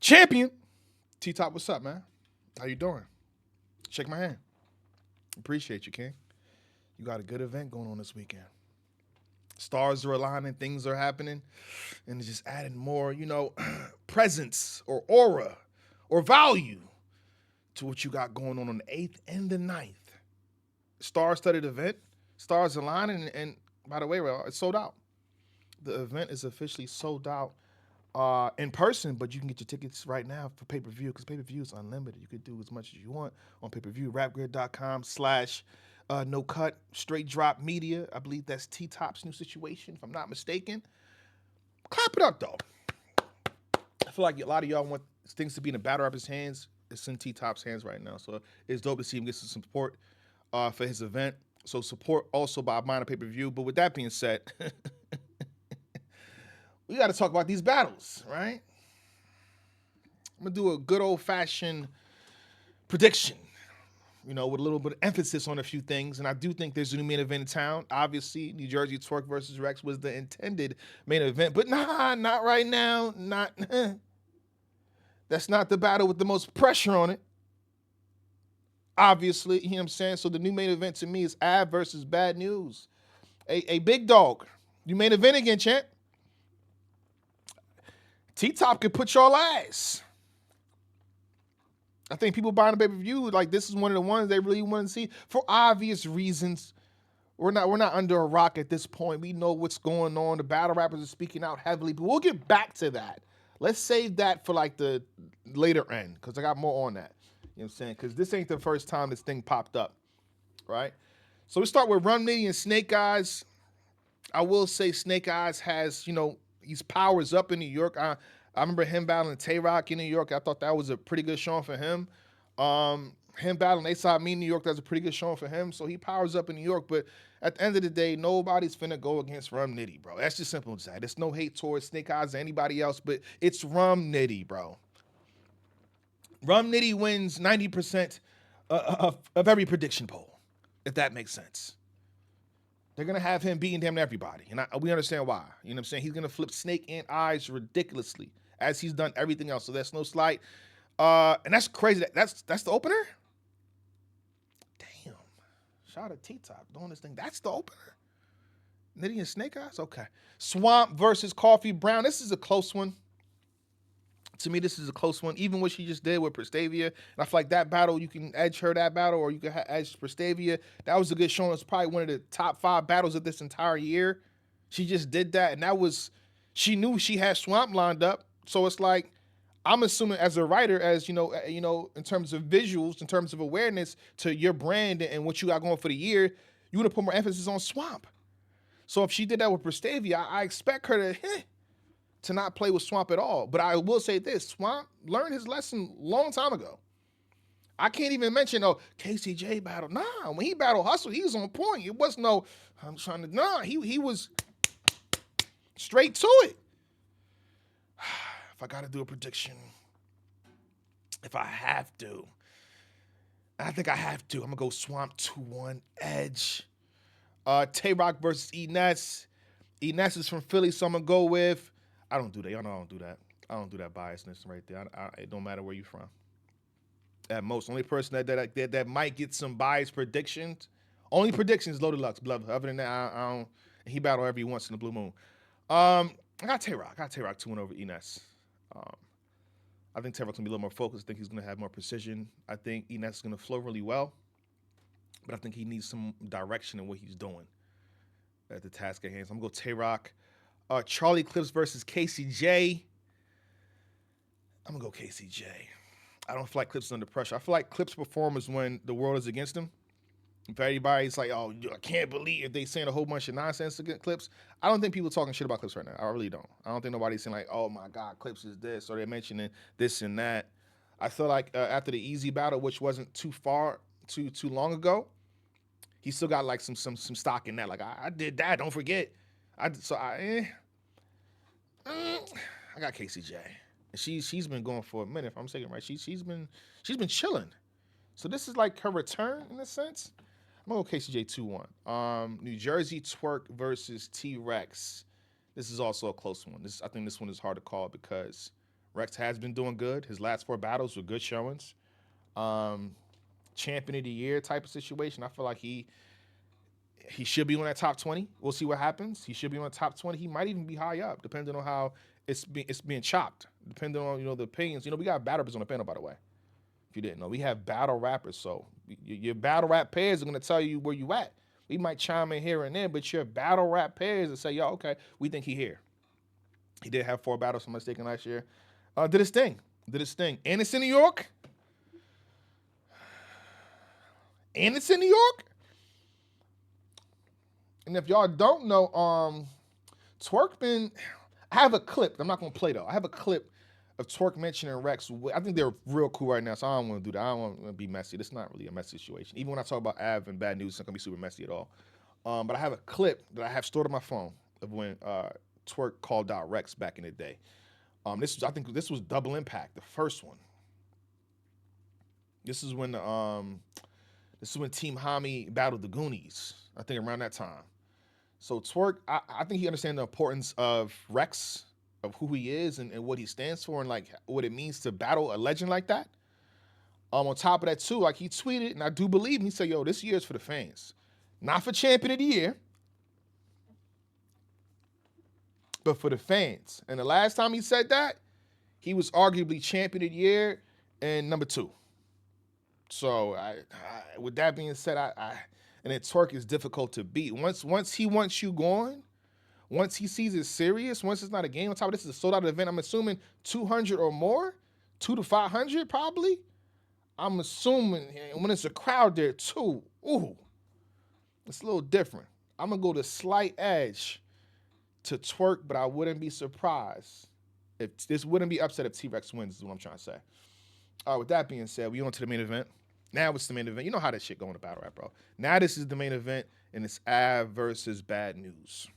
champion. T-Top, what's up, man? How you doing? Shake my hand. Appreciate you, King. You got a good event going on this weekend. Stars are aligning, things are happening, and it's just adding more, presence or aura or value to what you got going on the 8th and the 9th. Star-studded event. Stars aligning, and by the way, it's sold out. The event is officially sold out in person, but you can get your tickets right now for pay-per-view because pay-per-view is unlimited. You can do as much as you want on pay-per-view. Rapgrid.com/no cut straight drop media. I believe that's T-Top's new situation, if I'm not mistaken. Clap it up, though. I feel like a lot of y'all want things to be in the battle rapper's hands. It's in T-Top's hands right now, so it's dope to see him get some support for his event. So support also by buying a pay-per-view. But with that being said, we got to talk about these battles, right? I'm going to do a good old-fashioned prediction, with a little bit of emphasis on a few things. And I do think there's a new main event in town. Obviously, New Jersey Twork versus Rex was the intended main event. But not right now. That's not the battle with the most pressure on it. Obviously, you know what I'm saying? So the new main event to me is Av versus Bad Newz. A big dog. You main event again, champ. T-Top could put y'all ass. I think people buying a pay-per-view, like this is one of the ones they really want to see for obvious reasons. We're not under a rock at this point. We know what's going on. The battle rappers are speaking out heavily, but we'll get back to that. Let's save that for like the later end because I got more on that. You know what I'm saying? Because this ain't the first time this thing popped up, right? So we start with Rum Nitty and Snake Eyes. I will say Snake Eyes has, he's powers up in New York. I remember him battling Twork in New York. I thought that was a pretty good showing for him. Him battling A$AP Me in New York, that's a pretty good showing for him. So he powers up in New York. But at the end of the day, nobody's finna go against Rum Nitty, bro. That's just simple as that. There's no hate towards Snake Eyes or anybody else, but it's Rum Nitty, bro. Rum Nitty wins 90% of every prediction poll, if that makes sense. They're going to have him beating damn everybody, and we understand why. You know what I'm saying? He's going to flip Snake and Eyes ridiculously, as he's done everything else, so that's no slight. And that's crazy. That's the opener? Damn. Shout out to T-Top doing this thing. That's the opener? Nitty and Snake Eyes? Okay. Swamp versus Coffee Brown. This is a close one. To me, this is a close one. Even what she just did with Prestavia. And I feel like that battle, you can edge her that battle, or you can edge Prestavia. That was a good showing. It's probably one of the top 5 battles of this entire year. She just did that, and that was, she knew she had Swamp lined up. So it's like, I'm assuming as a writer, as in terms of visuals, in terms of awareness to your brand and what you got going for the year, you would have put more emphasis on Swamp. So if she did that with Prestavia, I expect her to not play with Swamp at all. But I will say this, Swamp learned his lesson a long time ago. I can't even mention, KCJ battle. Nah, when he battled Hustle, he was on point. It was he was straight to it. If I got to do a prediction, if I have to, I think I have to. I'm going to go Swamp 2-1 Edge. Twork versus Ness. Ness is from Philly, so I'm going to go with, I don't do that. Y'all know I don't do that. I don't do that biasness right there. It don't matter where you're from. At most, only person that might get some biased predictions. Only predictions, Low Deluxe. Other than that, I don't. He battle every once in the blue moon. I got Twork. I got Twork 2-1 over Ness. I think Twork's gonna be a little more focused. I think he's gonna have more precision. I think Ness is gonna flow really well, but I think he needs some direction in what he's doing at the task at hand. So I'm gonna go Twork. Charlie Clips versus KCJ. I'm gonna go KCJ. I don't feel like Clips is under pressure. I feel like Clips performers when the world is against him. If everybody's like, oh, I can't believe if they saying a whole bunch of nonsense against Clips. I don't think people talking shit about Clips right now. I really don't. I don't think nobody's saying like, oh my God, Clips is this, or they're mentioning this and that. I feel like after the Easy battle, which wasn't too long ago, he still got like some stock in that. Like I did that. Don't forget. I got KCJ. And she's been going for a minute. If I'm saying it right, she's been chilling. So this is like her return in a sense. I'm gonna go KCJ 2-1. New Jersey Twork versus T-Rex. This is also a close one. I think this one is hard to call because Rex has been doing good. His last 4 battles were good showings. Champion of the year type of situation. I feel like he should be on that top 20. We'll see what happens. He should be on the top 20. He might even be high up, depending on how it's being chopped. Depending on the opinions. We got battle rappers on the panel, by the way. If you didn't know, we have battle rappers. So your battle rap pairs are gonna tell you where you at. We might chime in here and there, but your battle rap pairs will say, yo, okay, we think he here. He did have 4 battles, if I'm mistaken, last year. Did his thing. And it's in New York. And if y'all don't know, Twork I have a clip. I'm not going to play, though. I have a clip of Twork mentioning Rex. I think they're real cool right now, so I don't want to do that. I don't want to be messy. This is not really a messy situation. Even when I talk about Av and Bad News, it's not going to be super messy at all. But I have a clip that I have stored on my phone of when Twork called out Rex back in the day. I think this was Double Impact, the first one. This is when Team Hami battled the Goonies. I think around that time. So Twork, I think he understands the importance of Rex, of who he is and what he stands for, and like what it means to battle a legend like that. On top of that too, like he tweeted, and I do believe him, he said, "Yo, this year is for the fans, not for Champion of the Year, but for the fans." And the last time he said that, he was arguably Champion of the Year and number 2. So with that being said, and then Twork is difficult to beat. Once he wants you going, once he sees it serious, once it's not a game, on top of this is a sold-out event, I'm assuming 200 or more, 200 to 500 probably. I'm assuming when it's a crowd there too, ooh, it's a little different. I'm going to go the slight edge to Twork, but I wouldn't be surprised if this wouldn't be upset if T-Rex wins, is what I'm trying to say. With that being said, we on to the main event. Now it's the main event. You know how this shit going to battle rap, bro. Now this is the main event, and it's Av versus Bad News.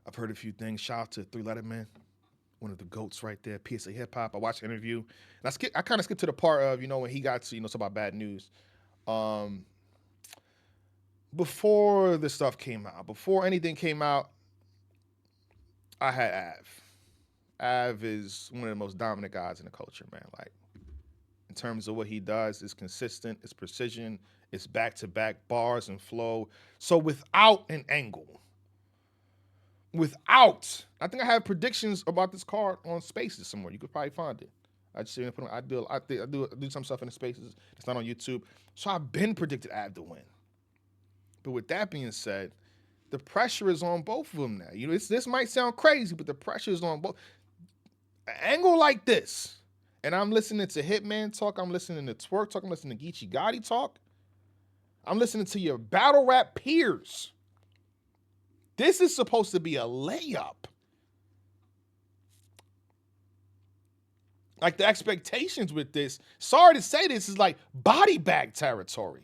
I've heard a few things. Shout out to 3 Letterman, one of the GOATs right there, PSA Hip Hop. I watched the interview. And I kind of skipped to the part of, when he got to, talk about Bad News. Before the stuff came out, before anything came out, I had Av. Av is one of the most dominant guys in the culture, man. Like, in terms of what he does, it's consistent, it's precision, it's back-to-back bars and flow. So without an angle, I think I have predictions about this card on Spaces somewhere. You could probably find it. I do some stuff in the Spaces. It's not on YouTube. So I've been predicted Av to win. But with that being said, the pressure is on both of them now. This might sound crazy, but the pressure is on both. An angle like this, and I'm listening to Hitman talk, I'm listening to Twork talk, I'm listening to Geechee Gotti talk, I'm listening to your battle rap peers. This is supposed to be a layup. Like, the expectations with this, sorry to say this, is like body bag territory.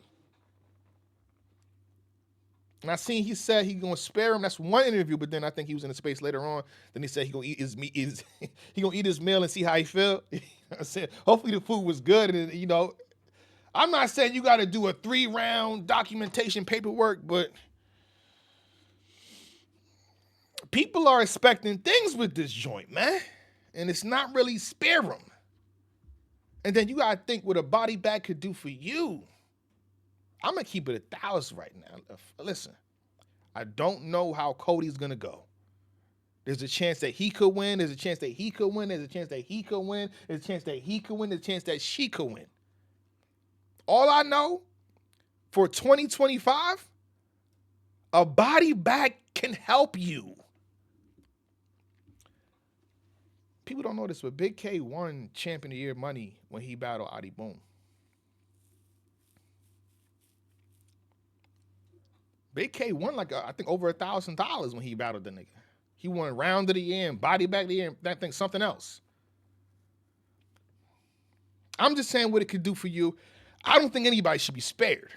And I seen he said he's gonna spare him. That's one interview, but then I think he was in the space later on. Then he said he gonna eat his meat. He gonna eat his meal and see how he feel. I said, hopefully the food was good. And I'm not saying you got to do a 3-round documentation paperwork, but people are expecting things with this joint, man, and it's not really spare them. And then you gotta think what a body bag could do for you. I'm going to keep it 1,000 right now. Listen, I don't know how Cody's going to go. There's a chance that he could win. There's a chance that he could win. There's a chance that he could win. There's a chance that he could win. There's a chance that she could win. All I know, for 2025, a body bag can help you. People don't know this, but Big K won Champion of the Year money when he battled Adi Boom. Big K won I think over $1,000 when he battled the nigga. He won round of the year and body bag of the year and that thing something else. I'm just saying what it could do for you. I don't think anybody should be spared.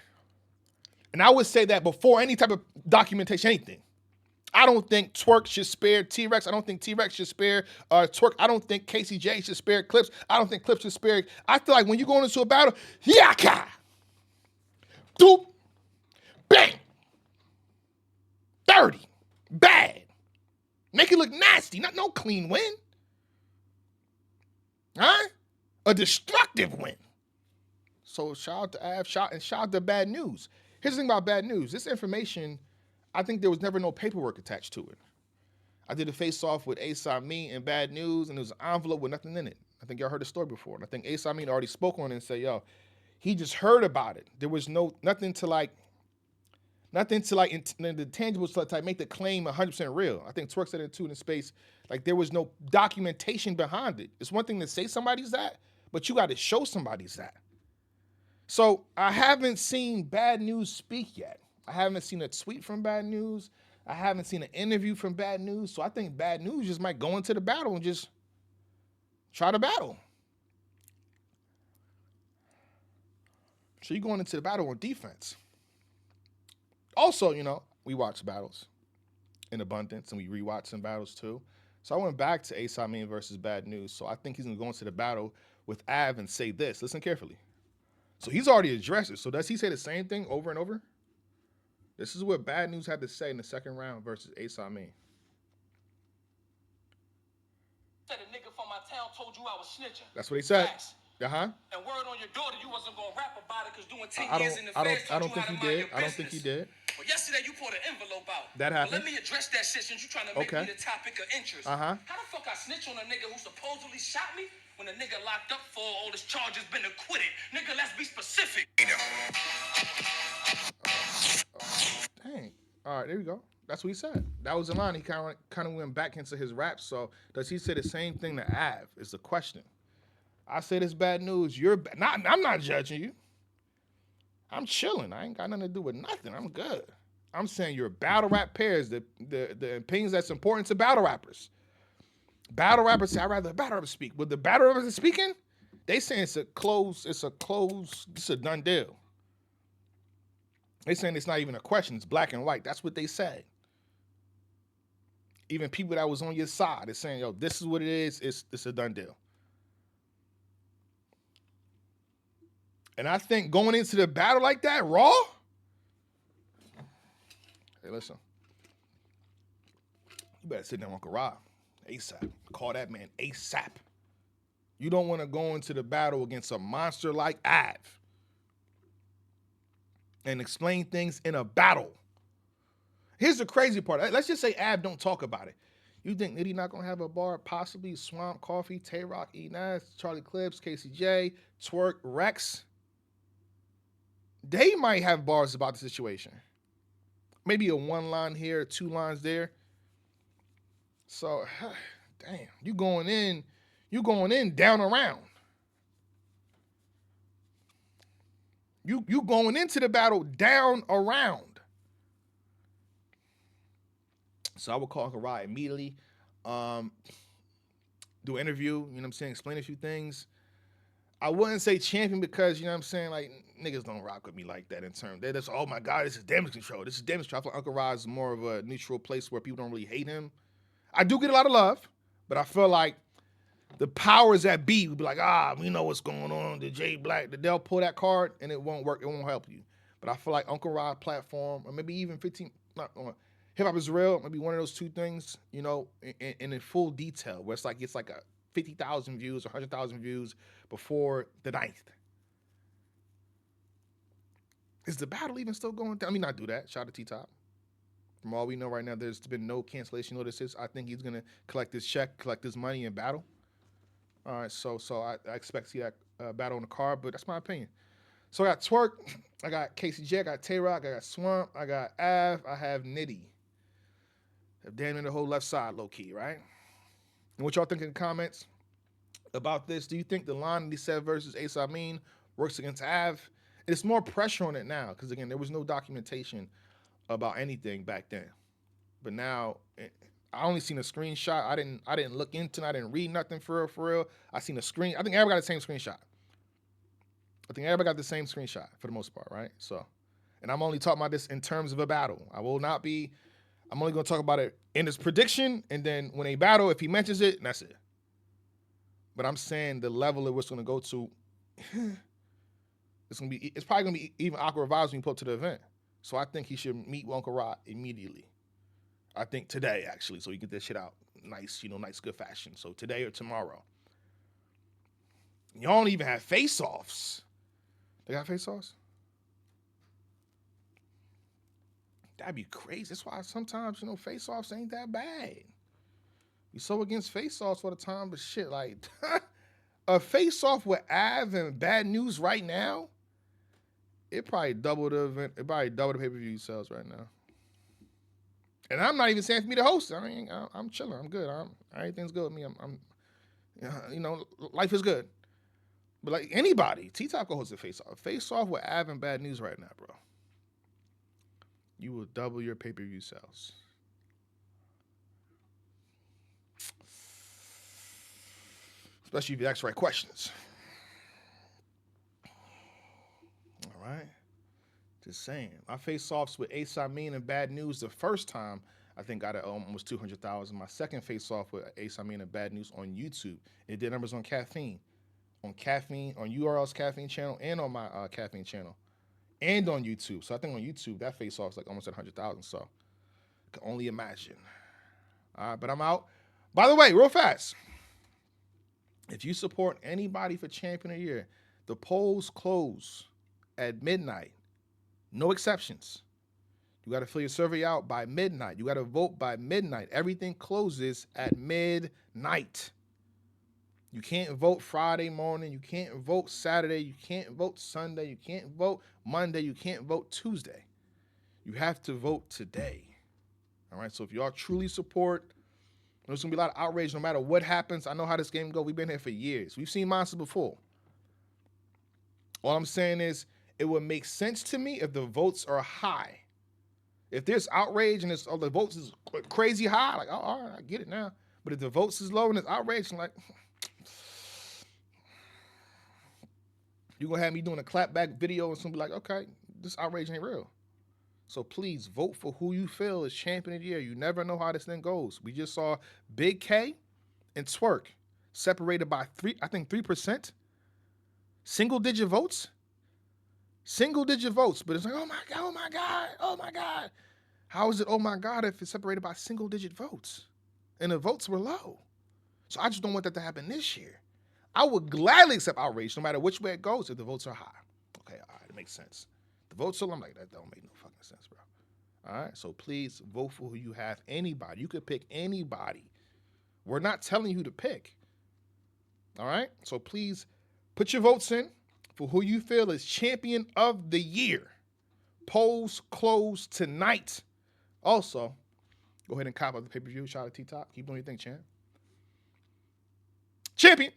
And I would say that before any type of documentation, anything. I don't think Twork should spare T-Rex. I don't think T-Rex should spare Twork. I don't think KCJ should spare Clips. I don't think Clips should spare. I feel like when you go into a battle, yaka, doop, bang. 30. Bad. Make it look nasty. No clean win. A destructive win. So shout out to Av, shout out to Bad News. Here's the thing about Bad News. This information, I think there was never no paperwork attached to it. I did a face-off with Ace Me and Bad News, and there was an envelope with nothing in it. I think y'all heard the story before. And I think Ace Me already spoke on it and said, yo, he just heard about it. There was nothing to the tangibles to make the claim 100% real. I think Twork said it too in the space. Like, there was no documentation behind it. It's one thing to say somebody's that, but you got to show somebody's that. So I haven't seen Bad News speak yet. I haven't seen a tweet from Bad News. I haven't seen an interview from Bad News. So I think Bad News just might go into the battle and just try to battle. So you're going into the battle on defense. Also, you know, we watch battles in abundance and we rewatch some battles too. So I went back to Ace Amin versus Bad News. So I think he's going to go into the battle with Av and say this. Listen carefully. So he's already addressed it. So does he say the same thing over and over? This is what Bad News had to say in the second round versus Ace Amin. Said a nigga from my town told you I was snitching. That's what he said. And word on your daughter, you wasn't gonna rap about it because doing 10 years in the feds. I don't think he did. I don't think he did. Well, yesterday you pulled an envelope out. That happened. Well, let me address that shit since you trying to make me the topic of interest. How the fuck I snitch on a nigga who supposedly shot me when a nigga locked up for all his charges been acquitted? Nigga, let's be specific. Dang. All right, there we go. That's what he said. That was the line. He kind of went back into his rap. So does he say the same thing to Av? Is the question. I say this Bad News. I'm not judging you. I'm chilling. I ain't got nothing to do with nothing. I'm good. I'm saying your battle rap pairs, the opinions that's important to battle rappers. Battle rappers say, I'd rather a battle rapper speak. But the battle rappers speaking, they saying it's a done deal. They saying it's not even a question. It's black and white. That's what they say. Even people that was on your side is saying, yo, this is what it is. It's a done deal. And I think going into the battle like that, raw. Hey, listen. You better sit down with Uncle Rob ASAP. Call that man ASAP. You don't want to go into the battle against a monster like Av and explain things in a battle. Here's the crazy part. Let's just say Av don't talk about it. You think Nitty not gonna have a bar? Possibly Swamp, Coffee, Twork, Ness, Charlie Clips, KCJ, Twork, Rex. They might have bars about the situation. Maybe a one line here, 2 lines there. So, damn, you going in down around. You going into the battle down around. So I would call Uncle Rod immediately. Do an interview, you know what I'm saying, explain a few things. I wouldn't say champion because, you know what I'm saying, like, niggas don't rock with me like that in terms. They're just, oh my God, this is damage control. This is damage control. I feel like Uncle Rod is more of a neutral place where people don't really hate him. I do get a lot of love, but I feel like the powers that be would be like, we know what's going on. The J Black, they'll pull that card and it won't work. It won't help you. But I feel like Uncle Rod platform, or maybe even 15, not Hip Hop is Real, maybe one of those 2 things, you know, in full detail, where it's like a 50,000 views or 100,000 views before the 9th. Is the battle even still going down? I mean, not do that. Shout out to T-Top. From all we know right now, there's been no cancellation notices. I think he's going to collect this check, collect this money, and battle. All right, so I expect to see that battle on the card, but that's my opinion. So I got Twork, I got KCJ, I got Twork, I got Swamp, I got Av, I have Nitty. Damn near the whole left side, low-key, right? And what y'all think in the comments about this? Do you think the line he said versus Ace Amin works against Av? It's more pressure on it now because, again, there was no documentation about anything back then. But now, I only seen a screenshot. I didn't look into it. I didn't read nothing for real. I seen a screen. I think everybody got the same screenshot. For the most part, right? So, and I'm only talking about this in terms of a battle. I'm only going to talk about it in his prediction, and then when they battle, if he mentions it, that's it. But I'm saying the level of what's going to go to, it's probably going to be even awkward vibes when you pull up to the event. So I think he should meet Uncle Rod immediately. I think today, actually, so he get this shit out nice, nice, good fashion. So today or tomorrow. Y'all don't even have face-offs. They got face-offs? That'd be crazy. That's why sometimes, face-offs ain't that bad. We so against face-offs for the time, but shit, like, a face-off with Av and Bad News right now, it probably double the event. It probably double the pay-per-view sales right now. And I'm not even saying for me to host it. I'm chilling. I'm good. Everything's good with me. Life is good. But like anybody, T-Top can host a face-off. Face-off with Av and Bad News right now, bro. You will double your pay-per-view sales. Especially if you ask the right questions. All right. Just saying. My face-offs with Ace Amin and Bad News the first time, I think got it almost 200,000. My second face-off with Ace Amin and Bad News on YouTube, it did numbers on Caffeine. On URL's Caffeine channel, and on my Caffeine channel, and on YouTube. So I think on YouTube, that face-off is like almost at 100,000. So I can only imagine. All right, but I'm out. By the way, real fast, if you support anybody for Champion of the Year, the polls close at midnight. No exceptions. You got to fill your survey out by midnight. You got to vote by midnight. Everything closes at midnight. You can't vote Friday morning. You can't vote Saturday. You can't vote Sunday. You can't vote Monday. You can't vote Tuesday. You have to vote today. All right? So if y'all truly support, there's going to be a lot of outrage no matter what happens. I know how this game goes. We've been here for years. We've seen monsters before. All I'm saying is it would make sense to me if the votes are high. If there's outrage and the votes is crazy high, like, oh, all right, I get it now. But if the votes is low and it's outrage, I'm like, you're going to have me doing a clapback video and somebody like, okay, this outrage ain't real. So please vote for who you feel is Champion of the Year. You never know how this thing goes. We just saw Big K and Twork separated by 3%. Single-digit votes. Single-digit votes. But it's like, oh, my God, oh, my God, oh, my God. How is it, oh, my God, if it's separated by single-digit votes? And the votes were low. So I just don't want that to happen this year. I would gladly accept outrage no matter which way it goes if the votes are high. Okay, all right, it makes sense. The votes are low, I'm like, that don't make no fucking sense, bro. All right, so please vote for who you have. Anybody. You could pick anybody. We're not telling you who to pick. All right, so please put your votes in for who you feel is Champion of the Year. Polls close tonight. Also, go ahead and cop up the pay-per-view. Shout out to T-Top. Keep doing your thing, champ. Champion.